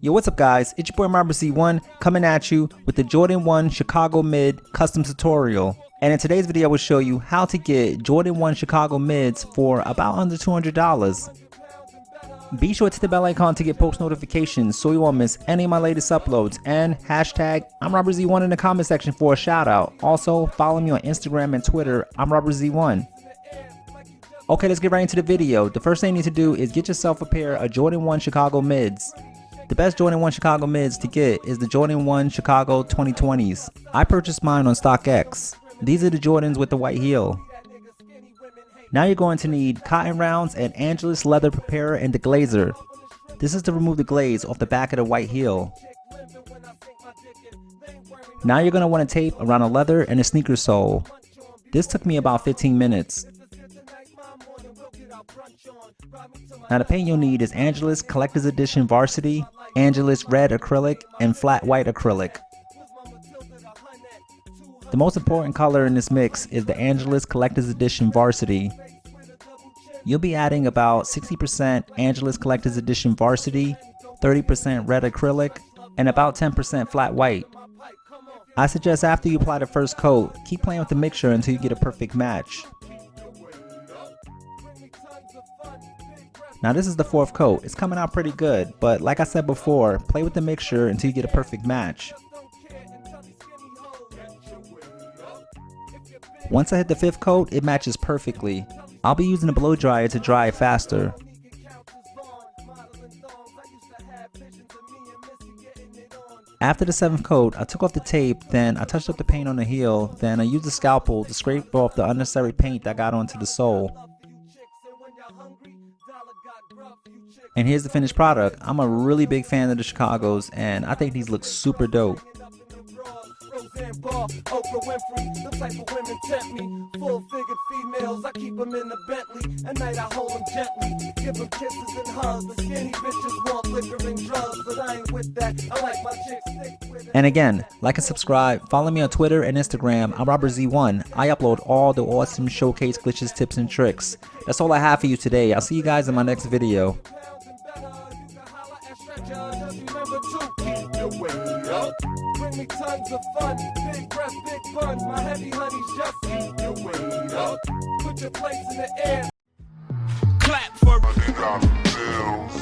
Yo, what's up guys? It's your boy Robert Z1 coming at you with the Jordan 1 Chicago Mid custom tutorial. And in today's video I will show you how to get Jordan 1 Chicago Mids for about under $200. Be sure to hit the bell icon to get post notifications so you won't miss any of my latest uploads, and hashtag I'm Robert Z1 in the comment section for a shout out. Also follow me on Instagram and Twitter, I'm Robert Z1. Okay, let's get right into the video. The first thing you need to do is get yourself a pair of Jordan 1 Chicago Mids. The best Jordan 1 Chicago Mids to get is the Jordan 1 Chicago 2020s. I purchased mine on StockX. These are the Jordans with the white heel. Now you're going to need cotton rounds and Angelus leather preparer and deglazer. This is to remove the glaze off the back of the white heel. Now you're going to want to tape around a leather and a sneaker sole. This took me about 15 minutes. Now the paint you'll need is Angelus Collector's Edition Varsity, Angelus Red Acrylic, and Flat White Acrylic. The most important color in this mix is the Angelus Collector's Edition Varsity. You'll be adding about 60% Angelus Collector's Edition Varsity, 30% Red Acrylic, and about 10% Flat White. I suggest after you apply the first coat, keep playing with the mixture until you get a perfect match. Now this is the fourth coat. It's coming out pretty good, but like I said before, play with the mixture until you get a perfect match. Once I hit the fifth coat, it matches perfectly. I'll be using a blow dryer to dry it faster. After the seventh coat, I took off the tape, then I touched up the paint on the heel, then I used the scalpel to scrape off the unnecessary paint that got onto the sole. And here's the finished product. I'm a really big fan of the Chicagos, and I think these look super dope. And again, like and subscribe, follow me on Twitter and Instagram, I'm Robert Z1. I upload all the awesome showcase glitches, tips, and tricks. That's all I have for you today. I'll see you guys in my next video. Bring me tons of fun, big breath, big bun. My heavy honey's just keep your weight up. Put your plates in the air. Clap for $100 bills.